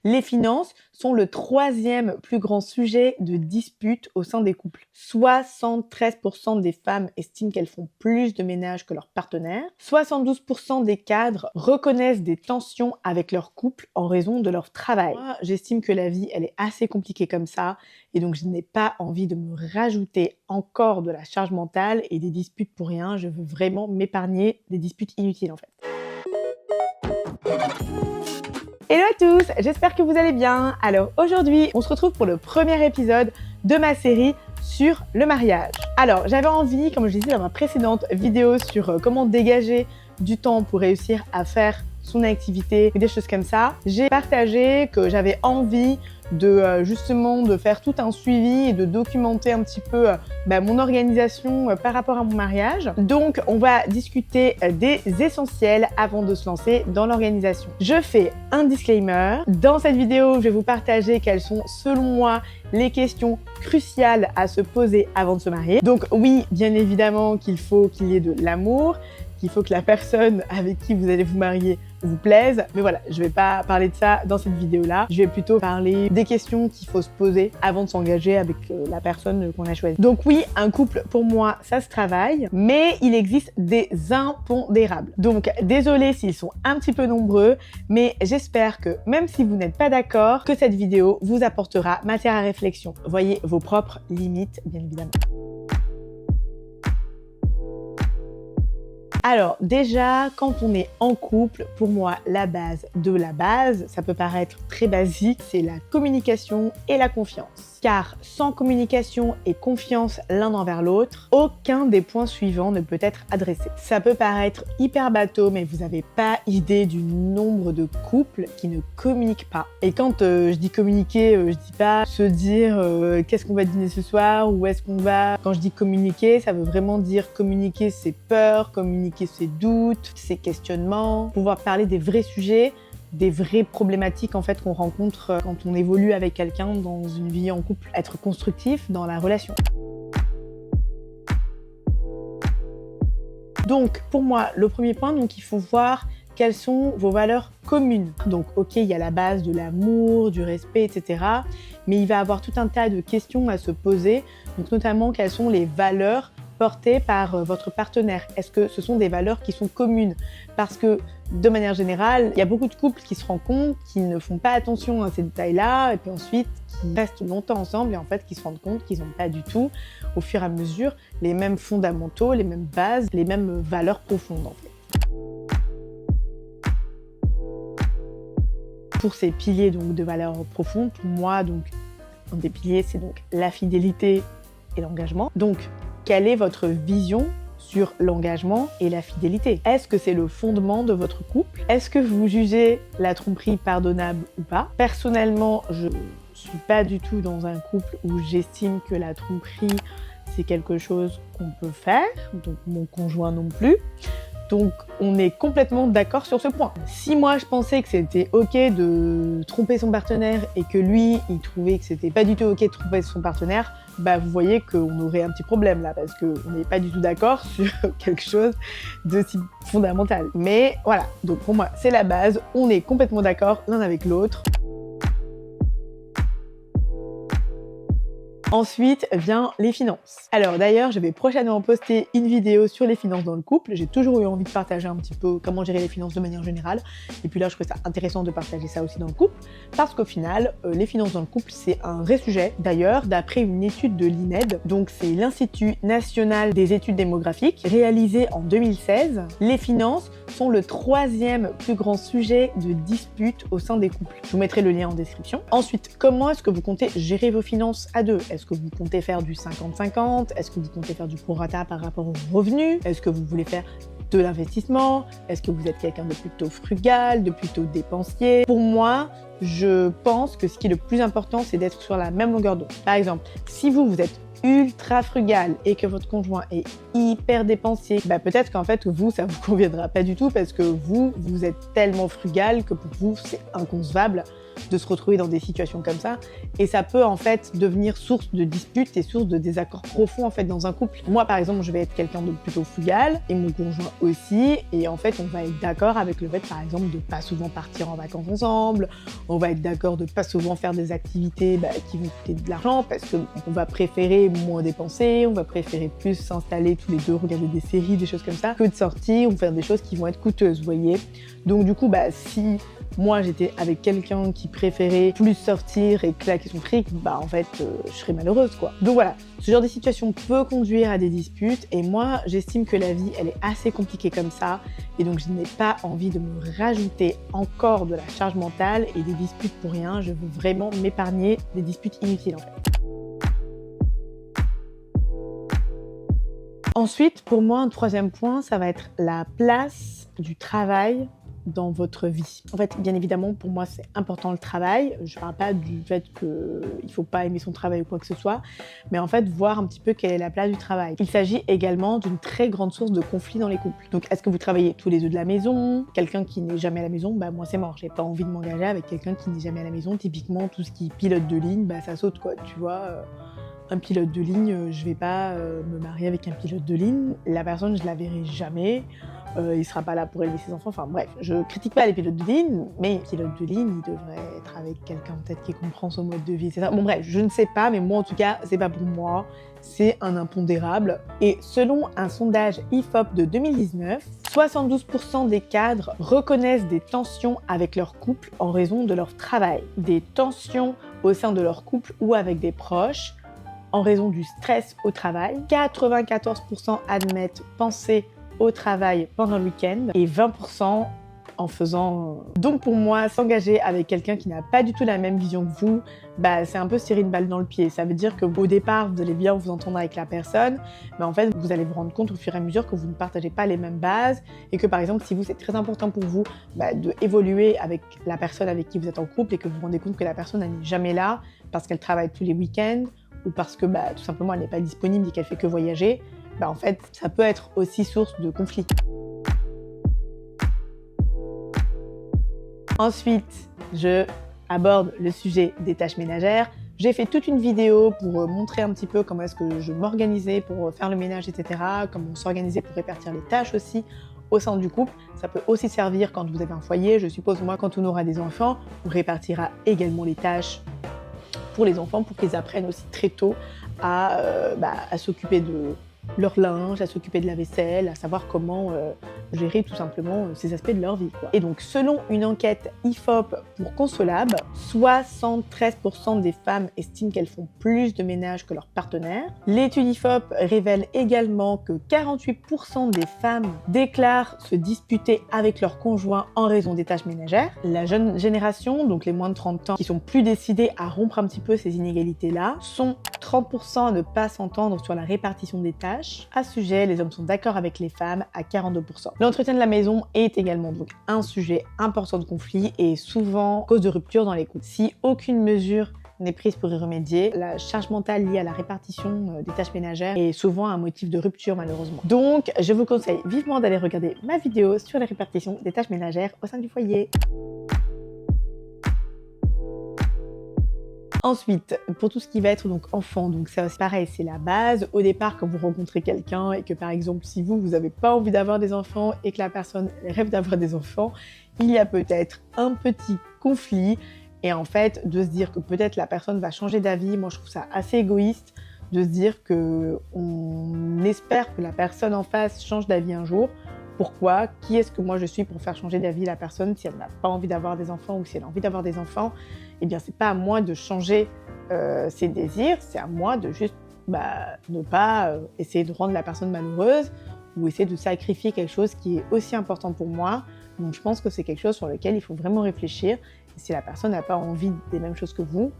Les finances sont le troisième plus grand sujet de dispute au sein des couples. 73% des femmes estiment qu'elles font plus de ménage que leur partenaire. 72% des cadres reconnaissent des tensions avec leur couple en raison de leur travail. Moi, j'estime que la vie, elle est assez compliquée comme ça, et donc je n'ai pas envie de me rajouter encore de la charge mentale et des disputes pour rien. Je veux vraiment m'épargner des disputes inutiles en fait. Hello à tous, j'espère que vous allez bien. Alors aujourd'hui, on se retrouve pour le premier épisode de ma série sur le mariage. Alors j'avais envie, comme je disais dans ma précédente vidéo sur comment dégager du temps pour réussir à faire son activité et des choses comme ça, j'ai partagé que j'avais envie de justement de faire tout un suivi et de documenter un petit peu mon organisation par rapport à mon mariage. Donc on va discuter des essentiels avant de se lancer dans l'organisation. Je fais un disclaimer. Dans cette vidéo, je vais vous partager quelles sont selon moi les questions cruciales à se poser avant de se marier. Donc oui, bien évidemment qu'il faut qu'il y ait de l'amour, qu'il faut que la personne avec qui vous allez vous marier vous plaise. Mais voilà, je vais pas parler de ça dans cette vidéo-là. Je vais plutôt parler des questions qu'il faut se poser avant de s'engager avec la personne qu'on a choisie. Donc oui, un couple, pour moi, ça se travaille, mais il existe des impondérables. Donc désolé s'ils sont un petit peu nombreux, mais j'espère que même si vous n'êtes pas d'accord, que cette vidéo vous apportera matière à réflexion. Voyez vos propres limites, bien évidemment. Alors déjà, quand on est en couple, pour moi, la base de la base, ça peut paraître très basique, c'est la communication et la confiance. Car sans communication et confiance l'un envers l'autre, aucun des points suivants ne peut être adressé. Ça peut paraître hyper bateau, mais vous n'avez pas idée du nombre de couples qui ne communiquent pas. Et quand je dis communiquer, je dis pas se dire qu'est-ce qu'on va dîner ce soir, où est-ce qu'on va. Quand je dis communiquer, ça veut vraiment dire communiquer ses peurs, communiquer ses doutes, ses questionnements, pouvoir parler des vrais sujets, des vraies problématiques en fait qu'on rencontre quand on évolue avec quelqu'un dans une vie en couple, être constructif dans la relation. Donc pour moi, le premier point, donc il faut voir quelles sont vos valeurs communes. Donc ok, il y a la base de l'amour, du respect, etc. Mais il va y avoir tout un tas de questions à se poser, donc notamment quelles sont les valeurs portées par votre partenaire. Est-ce que ce sont des valeurs qui sont communes? Parce que de manière générale, il y a beaucoup de couples qui se rencontrent, qui ne font pas attention à ces détails-là, et puis ensuite qui restent longtemps ensemble et en fait qui se rendent compte qu'ils n'ont pas du tout, au fur et à mesure, les mêmes fondamentaux, les mêmes bases, les mêmes valeurs profondes en fait. Pour ces piliers donc de valeurs profondes, pour moi donc un des piliers c'est donc la fidélité et l'engagement. Donc quelle est votre vision sur l'engagement et la fidélité? Est-ce que c'est le fondement de votre couple? Est-ce que vous jugez la tromperie pardonnable ou pas? Personnellement, je suis pas du tout dans un couple où j'estime que la tromperie c'est quelque chose qu'on peut faire, donc mon conjoint non plus. Donc on est complètement d'accord sur ce point. Si moi je pensais que c'était ok de tromper son partenaire et que lui il trouvait que c'était pas du tout ok de tromper son partenaire, vous voyez qu'on aurait un petit problème là parce qu'on n'est pas du tout d'accord sur quelque chose de si fondamental. Mais voilà, donc pour moi c'est la base, on est complètement d'accord l'un avec l'autre. Ensuite vient les finances. Alors d'ailleurs, je vais prochainement poster une vidéo sur les finances dans le couple. J'ai toujours eu envie de partager un petit peu comment gérer les finances de manière générale. Et puis là, je trouve ça intéressant de partager ça aussi dans le couple. Parce qu'au final, les finances dans le couple, c'est un vrai sujet. D'ailleurs, d'après une étude de l'INED, donc c'est l'Institut National des Études Démographiques, réalisée en 2016, les finances sont le troisième plus grand sujet de dispute au sein des couples. Je vous mettrai le lien en description. Ensuite, comment est-ce que vous comptez gérer vos finances à deux? Est-ce que vous comptez faire du 50-50? Est-ce que vous comptez faire du prorata par rapport aux revenus? Est-ce que vous voulez faire de l'investissement? Est-ce que vous êtes quelqu'un de plutôt frugal, de plutôt dépensier? Pour moi, je pense que ce qui est le plus important, c'est d'être sur la même longueur d'onde. Par exemple, si vous êtes ultra frugal et que votre conjoint est hyper dépensier, peut-être qu'en fait vous ça vous conviendra pas du tout parce que vous êtes tellement frugal que pour vous c'est inconcevable de se retrouver dans des situations comme ça. Et ça peut en fait devenir source de disputes et source de désaccords profonds en fait dans un couple. Moi par exemple, je vais être quelqu'un de plutôt frugal et mon conjoint aussi. Et en fait, on va être d'accord avec le fait par exemple de pas souvent partir en vacances ensemble. On va être d'accord de pas souvent faire des activités qui vont coûter de l'argent parce qu'on va préférer moins dépenser, on va préférer plus s'installer tous les deux, regarder des séries, des choses comme ça, que de sortir ou faire des choses qui vont être coûteuses, vous voyez. Donc du coup, si moi j'étais avec quelqu'un qui préférait plus sortir et claquer son fric, en fait, je serais malheureuse, quoi. Donc voilà, ce genre de situation peut conduire à des disputes et moi, j'estime que la vie, elle est assez compliquée comme ça et donc je n'ai pas envie de me rajouter encore de la charge mentale et des disputes pour rien. Je veux vraiment m'épargner des disputes inutiles, en fait. Ensuite, pour moi, un troisième point, ça va être la place du travail dans votre vie. En fait, bien évidemment, pour moi, c'est important le travail. Je ne parle pas du fait qu'il ne faut pas aimer son travail ou quoi que ce soit, mais en fait, voir un petit peu quelle est la place du travail. Il s'agit également d'une très grande source de conflit dans les couples. Donc, est-ce que vous travaillez tous les deux de la maison? Quelqu'un qui n'est jamais à la maison, moi, c'est mort. J'ai pas envie de m'engager avec quelqu'un qui n'est jamais à la maison. Typiquement, tout ce qui est pilote de ligne, ça saute, quoi, tu vois. Un pilote de ligne, je vais pas me marier avec un pilote de ligne. La personne, je la verrai jamais. Il sera pas là pour élever ses enfants. Enfin bref, je critique pas les pilotes de ligne, mais pilote de ligne, il devrait être avec quelqu'un peut-être qui comprend son mode de vie, etc. Bon bref, je ne sais pas, mais moi en tout cas, c'est pas pour moi. C'est un impondérable. Et selon un sondage IFOP de 2019, 72% des cadres reconnaissent des tensions avec leur couple en raison de leur travail. Des tensions au sein de leur couple ou avec des proches en raison du stress au travail. 94% admettent penser au travail pendant le week-end et 20% en faisant... Donc pour moi, s'engager avec quelqu'un qui n'a pas du tout la même vision que vous, c'est un peu se tirer une balle dans le pied. Ça veut dire qu'au départ, vous allez bien vous entendre avec la personne, mais en fait, vous allez vous rendre compte au fur et à mesure que vous ne partagez pas les mêmes bases et que par exemple, si vous, c'est très important pour vous de évoluer avec la personne avec qui vous êtes en couple et que vous vous rendez compte que la personne n'est jamais là parce qu'elle travaille tous les week-ends, ou parce que tout simplement elle n'est pas disponible et qu'elle fait que voyager, en fait ça peut être aussi source de conflit. Ensuite, je aborde le sujet des tâches ménagères. J'ai fait toute une vidéo pour montrer un petit peu comment est-ce que je m'organisais pour faire le ménage, etc. Comment s'organiser pour répartir les tâches aussi au sein du couple. Ça peut aussi servir quand vous avez un foyer. Je suppose, moi, quand on aura des enfants, on répartira également les tâches pour les enfants, pour qu'ils apprennent aussi très tôt à s'occuper de leur linge, à s'occuper de la vaisselle, à savoir comment gérer tout simplement ces aspects de leur vie, quoi. Et donc, selon une enquête IFOP pour Consolab, 73% des femmes estiment qu'elles font plus de ménage que leur partenaire. L'étude IFOP révèle également que 48% des femmes déclarent se disputer avec leur conjoint en raison des tâches ménagères. La jeune génération, donc les moins de 30 ans, qui sont plus décidés à rompre un petit peu ces inégalités-là, sont 30% à ne pas s'entendre sur la répartition des tâches. À ce sujet, les hommes sont d'accord avec les femmes à 42%. L'entretien de la maison est également donc un sujet important de conflit et souvent cause de rupture dans les couples. Si aucune mesure n'est prise pour y remédier, la charge mentale liée à la répartition des tâches ménagères est souvent un motif de rupture malheureusement. Donc, je vous conseille vivement d'aller regarder ma vidéo sur la répartition des tâches ménagères au sein du foyer. Ensuite, pour tout ce qui va être donc enfant, donc ça c'est pareil, c'est la base. Au départ, quand vous rencontrez quelqu'un et que par exemple, si vous n'avez pas envie d'avoir des enfants et que la personne rêve d'avoir des enfants, il y a peut-être un petit conflit. Et en fait, de se dire que peut-être la personne va changer d'avis, moi je trouve ça assez égoïste de se dire qu'on espère que la personne en face change d'avis un jour. Pourquoi? Qui est-ce que moi je suis pour faire changer d'avis la personne si elle n'a pas envie d'avoir des enfants ou si elle a envie d'avoir des enfants? Eh bien, c'est pas à moi de changer ses désirs, c'est à moi de juste ne pas essayer de rendre la personne malheureuse ou essayer de sacrifier quelque chose qui est aussi important pour moi. Donc, je pense que c'est quelque chose sur lequel il faut vraiment réfléchir. Et si la personne n'a pas envie des mêmes choses que vous,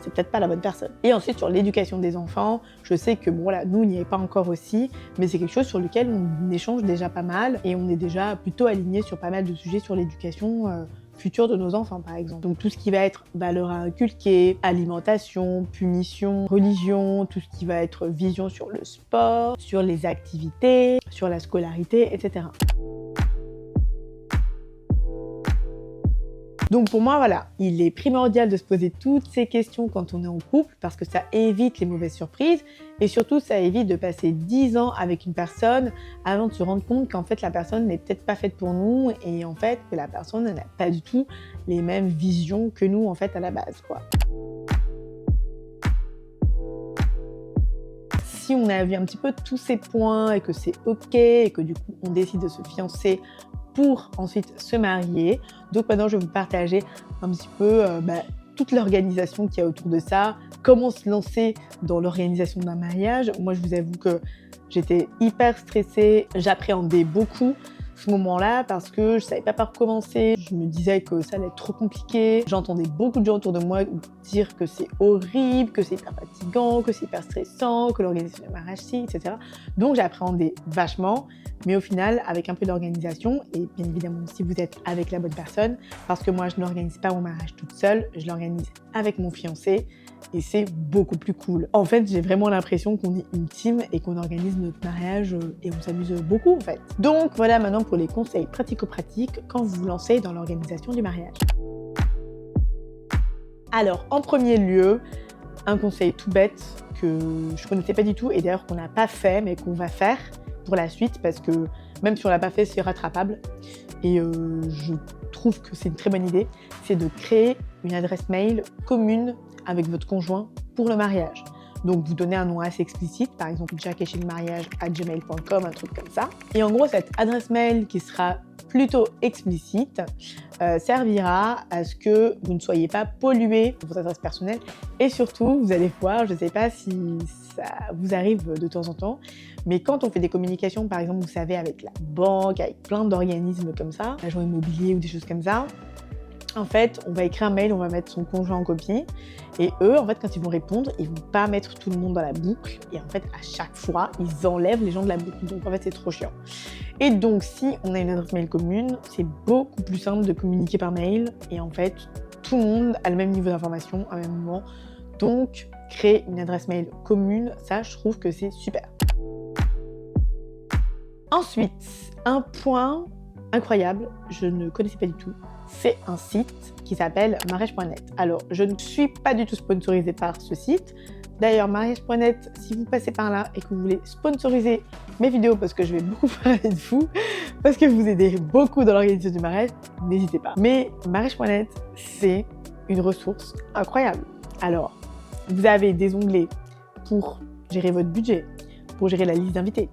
c'est peut-être pas la bonne personne. Et ensuite, sur l'éducation des enfants, je sais que nous, on n'y est pas encore aussi, mais c'est quelque chose sur lequel on échange déjà pas mal et on est déjà plutôt alignés sur pas mal de sujets sur l'éducation future de nos enfants, par exemple. Donc tout ce qui va être valeurs à inculquer, alimentation, punition, religion, tout ce qui va être vision sur le sport, sur les activités, sur la scolarité, etc. Donc pour moi, voilà, il est primordial de se poser toutes ces questions quand on est en couple parce que ça évite les mauvaises surprises et surtout ça évite de passer 10 ans avec une personne avant de se rendre compte qu'en fait la personne n'est peut-être pas faite pour nous et en fait que la personne n'a pas du tout les mêmes visions que nous en fait à la base, quoi. Si on a vu un petit peu tous ces points et que c'est ok et que du coup on décide de se fiancer pour ensuite se marier. Donc maintenant, je vais vous partager un petit peu toute l'organisation qu'il y a autour de ça, comment se lancer dans l'organisation d'un mariage. Moi, je vous avoue que j'étais hyper stressée, j'appréhendais beaucoup ce moment-là parce que je ne savais pas par où commencer. Je me disais que ça allait être trop compliqué. J'entendais beaucoup de gens autour de moi dire que c'est horrible, que c'est hyper fatigant, que c'est hyper stressant, que l'organisation du mariage, etc. Donc j'appréhendais vachement. Mais au final, avec un peu d'organisation, et bien évidemment si vous êtes avec la bonne personne, parce que moi je n'organise pas mon mariage toute seule, je l'organise avec mon fiancé et c'est beaucoup plus cool. En fait, j'ai vraiment l'impression qu'on est une team et qu'on organise notre mariage et on s'amuse beaucoup en fait. Donc voilà maintenant pour les conseils pratico-pratiques quand vous vous lancez dans l'organisation du mariage. Alors en premier lieu, un conseil tout bête que je ne connaissais pas du tout et d'ailleurs qu'on n'a pas fait mais qu'on va faire pour la suite parce que même si on l'a pas fait, c'est rattrapable et je trouve que c'est une très bonne idée, c'est de créer une adresse mail commune avec votre conjoint pour le mariage. Donc vous donnez un nom assez explicite, par exemple jacqueschillemariage@gmail.com, un truc comme ça. Et en gros, cette adresse mail qui sera plutôt explicite servira à ce que vous ne soyez pas pollué de votre adresse personnelle et surtout, vous allez voir, je ne sais pas si ça vous arrive de temps en temps, mais quand on fait des communications, par exemple, vous savez, avec la banque, avec plein d'organismes comme ça, l'agent immobilier ou des choses comme ça, en fait, on va écrire un mail, on va mettre son conjoint en copie et eux, en fait, quand ils vont répondre, ils vont pas mettre tout le monde dans la boucle et en fait, à chaque fois, ils enlèvent les gens de la boucle. Donc en fait, c'est trop chiant. Et donc, si on a une adresse mail commune, c'est beaucoup plus simple de communiquer par mail et en fait, tout le monde a le même niveau d'information à un même moment. Donc, créer une adresse mail commune, ça, je trouve que c'est super. Ensuite, un point incroyable, je ne connaissais pas du tout, c'est un site qui s'appelle mariage.net. Alors, je ne suis pas du tout sponsorisée par ce site. D'ailleurs, mariage.net, si vous passez par là et que vous voulez sponsoriser mes vidéos parce que je vais beaucoup parler de vous, parce que vous aidez beaucoup dans l'organisation du mariage, n'hésitez pas. Mais mariage.net, c'est une ressource incroyable. Alors, vous avez des onglets pour gérer votre budget, pour gérer la liste d'invités,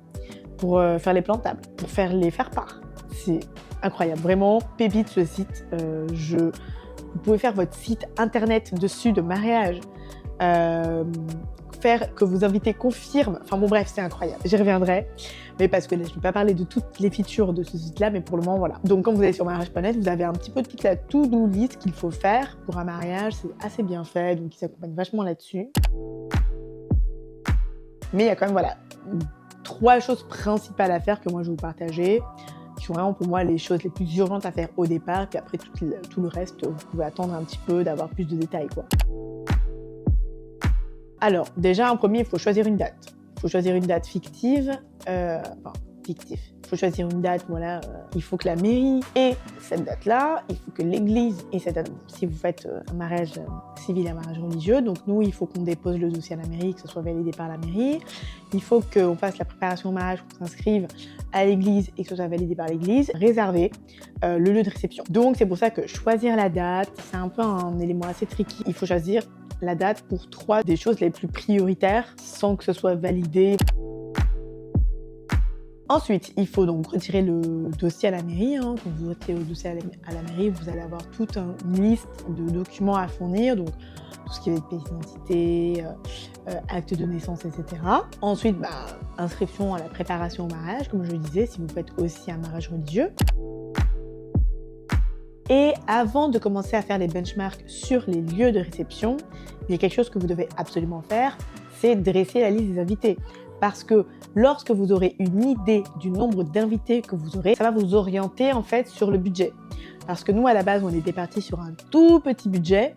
pour faire les plantables, pour faire les faire-part. C'est incroyable, vraiment pépite ce site. Vous pouvez faire votre site internet dessus de mariage, faire que vos invités confirment. Enfin bon bref, c'est incroyable. J'y reviendrai, mais parce que là, je ne vais pas parler de toutes les features de ce site-là, mais pour le moment, voilà. Donc quand vous allez sur mariage.net, vous avez un petit peu toute la to-do list qu'il faut faire pour un mariage. C'est assez bien fait, donc ils s'accompagnent vachement là-dessus. Mais il y a quand même, voilà, 3 choses principales à faire que moi je vais vous partager, qui sont vraiment pour moi les choses les plus urgentes à faire au départ, puis après tout le reste, vous pouvez attendre un petit peu d'avoir plus de détails, quoi. Alors, déjà, en premier, il faut choisir une date. Il faut choisir une date fictive, fictif. Il faut choisir une date, voilà. Il faut que la mairie ait cette date-là. Il faut que l'église ait cette date. Si vous faites un mariage civil, un mariage religieux, donc nous, il faut qu'on dépose le dossier à la mairie, que ce soit validé par la mairie. Il faut qu'on fasse la préparation au mariage, qu'on s'inscrive à l'église et que ce soit validé par l'église. Réserver le lieu de réception. Donc, c'est pour ça que choisir la date, c'est un peu un élément assez tricky. Il faut choisir la date pour 3 des choses les plus prioritaires sans que ce soit validé. Ensuite, il faut donc retirer le dossier à la mairie. Quand vous retirez le dossier à la mairie, vous allez avoir toute une liste de documents à fournir, donc tout ce qui va être pièce d'identité, acte de naissance, etc. Ensuite, inscription à la préparation au mariage, comme je le disais, si vous faites aussi un mariage religieux. Et avant de commencer à faire les benchmarks sur les lieux de réception, il y a quelque chose que vous devez absolument faire, c'est dresser la liste des invités. Parce que lorsque vous aurez une idée du nombre d'invités que vous aurez, ça va vous orienter en fait sur le budget. Parce que nous, à la base, on était parti sur un tout petit budget.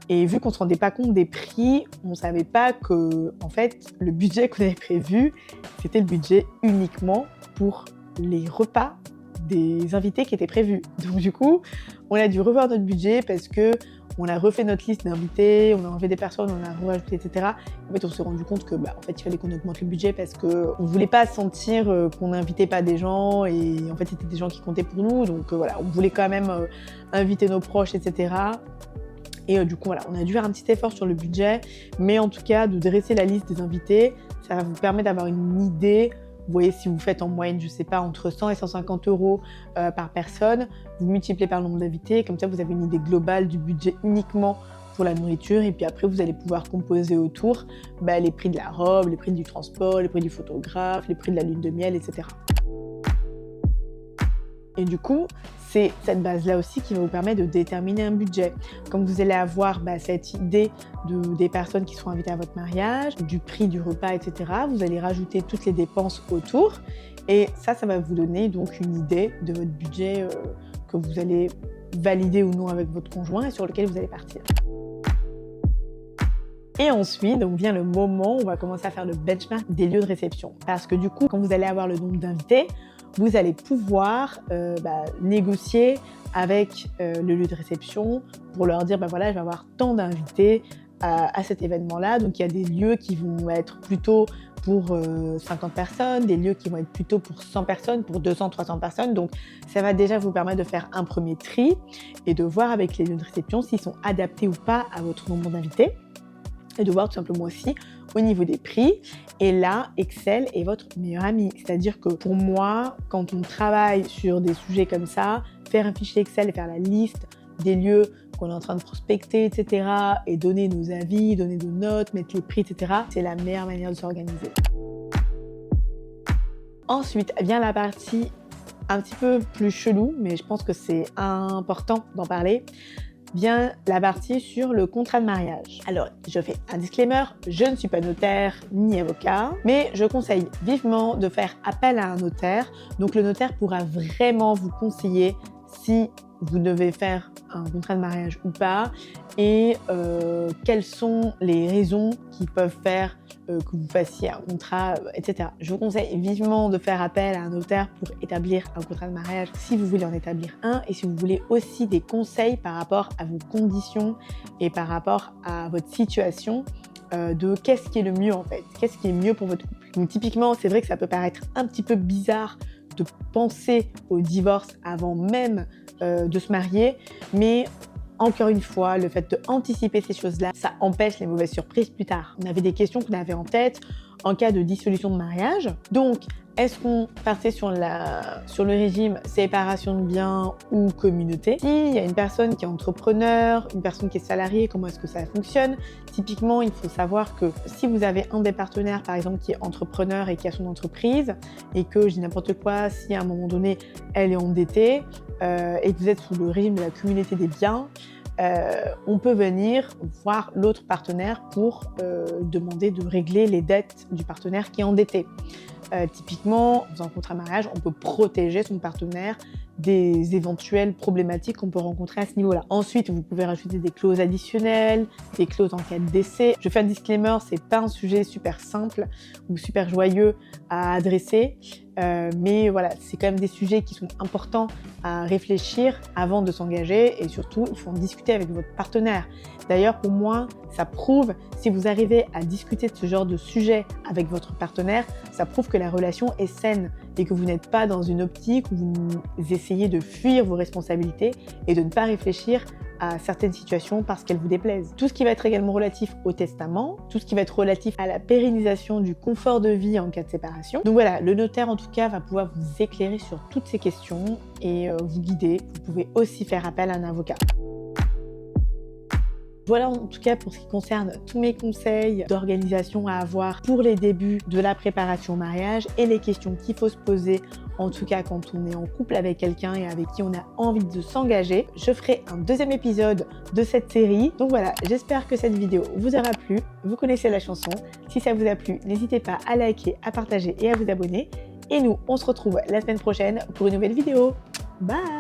Et vu qu'on ne se rendait pas compte des prix, on ne savait pas que en fait, le budget qu'on avait prévu, c'était le budget uniquement pour les repas des invités qui étaient prévus. Donc du coup, on a dû revoir notre budget parce que on a refait notre liste d'invités, on a enlevé des personnes, on a rajouté, etc. En fait, on s'est rendu compte que, en fait, il fallait qu'on augmente le budget parce qu'on voulait pas sentir qu'on n'invitait pas des gens et en fait, c'était des gens qui comptaient pour nous. Donc voilà, on voulait quand même inviter nos proches, etc. Et du coup, voilà, on a dû faire un petit effort sur le budget, mais en tout cas, de dresser la liste des invités, ça va vous permettre d'avoir une idée. Vous voyez, si vous faites en moyenne, je sais pas, entre 100 et 150 euros par personne, vous multipliez par le nombre d'invités, comme ça vous avez une idée globale du budget uniquement pour la nourriture, et puis après vous allez pouvoir composer autour les prix de la robe, les prix du transport, les prix du photographe, les prix de la lune de miel, etc. Et du coup, c'est cette base-là aussi qui va vous permettre de déterminer un budget. Comme vous allez avoir cette idée des personnes qui seront invitées à votre mariage, du prix du repas, etc., vous allez rajouter toutes les dépenses autour. Et ça va vous donner donc une idée de votre budget que vous allez valider ou non avec votre conjoint et sur lequel vous allez partir. Et ensuite, donc vient le moment où on va commencer à faire le benchmark des lieux de réception. Parce que du coup, quand vous allez avoir le nombre d'invités, vous allez pouvoir négocier avec le lieu de réception pour leur dire, voilà, je vais avoir tant d'invités à cet événement-là. Donc, il y a des lieux qui vont être plutôt pour 50 personnes, des lieux qui vont être plutôt pour 100 personnes, pour 200, 300 personnes. Donc, ça va déjà vous permettre de faire un premier tri et de voir avec les lieux de réception s'ils sont adaptés ou pas à votre nombre d'invités. Et de voir tout simplement aussi au niveau des prix. Et là, Excel est votre meilleur ami. C'est-à-dire que pour moi, quand on travaille sur des sujets comme ça, faire un fichier Excel et faire la liste des lieux qu'on est en train de prospecter, etc. et donner nos avis, donner nos notes, mettre les prix, etc. c'est la meilleure manière de s'organiser. Ensuite vient la partie un petit peu plus chelou, mais je pense que c'est important d'en parler. Vient la partie sur le contrat de mariage. Alors, je fais un disclaimer, je ne suis pas notaire ni avocat, mais je conseille vivement de faire appel à un notaire. Donc, le notaire pourra vraiment vous conseiller si vous devez faire un contrat de mariage ou pas et quelles sont les raisons qui peuvent faire que vous fassiez un contrat, etc. Je vous conseille vivement de faire appel à un notaire pour établir un contrat de mariage si vous voulez en établir un et si vous voulez aussi des conseils par rapport à vos conditions et par rapport à votre situation de qu'est-ce qui est le mieux en fait, qu'est-ce qui est mieux pour votre couple. Donc typiquement, c'est vrai que ça peut paraître un petit peu bizarre de penser au divorce avant même de se marier, mais encore une fois, le fait d'anticiper ces choses-là, ça empêche les mauvaises surprises plus tard. On avait des questions qu'on avait en tête en cas de dissolution de mariage. Donc, est-ce qu'on partait sur le régime séparation de biens ou communauté? S'il y a une personne qui est entrepreneur, une personne qui est salariée, comment est-ce que ça fonctionne? Typiquement, il faut savoir que si vous avez un des partenaires, par exemple, qui est entrepreneur et qui a son entreprise, et que, je dis n'importe quoi, si à un moment donné, elle est endettée, et que vous êtes sous le régime de la communauté des biens, on peut venir voir l'autre partenaire pour demander de régler les dettes du partenaire qui est endetté. Typiquement, dans un contrat de mariage, on peut protéger son partenaire des éventuelles problématiques qu'on peut rencontrer à ce niveau-là. Ensuite, vous pouvez rajouter des clauses additionnelles, des clauses en cas de décès. Je fais un disclaimer, c'est pas un sujet super simple ou super joyeux à adresser, mais voilà, c'est quand même des sujets qui sont importants à réfléchir avant de s'engager et surtout, il faut en discuter avec votre partenaire. D'ailleurs, pour moi, ça prouve, si vous arrivez à discuter de ce genre de sujet avec votre partenaire, ça prouve que la relation est saine et que vous n'êtes pas dans une optique où vous essayez de fuir vos responsabilités et de ne pas réfléchir à certaines situations parce qu'elles vous déplaisent. Tout ce qui va être également relatif au testament, tout ce qui va être relatif à la pérennisation du confort de vie en cas de séparation. Donc voilà, le notaire en tout cas va pouvoir vous éclairer sur toutes ces questions et vous guider. Vous pouvez aussi faire appel à un avocat. Voilà en tout cas pour ce qui concerne tous mes conseils d'organisation à avoir pour les débuts de la préparation au mariage et les questions qu'il faut se poser en tout cas quand on est en couple avec quelqu'un et avec qui on a envie de s'engager. Je ferai un deuxième épisode de cette série. Donc voilà, j'espère que cette vidéo vous aura plu. Vous connaissez la chanson. Si ça vous a plu, n'hésitez pas à liker, à partager et à vous abonner. Et nous, on se retrouve la semaine prochaine pour une nouvelle vidéo. Bye!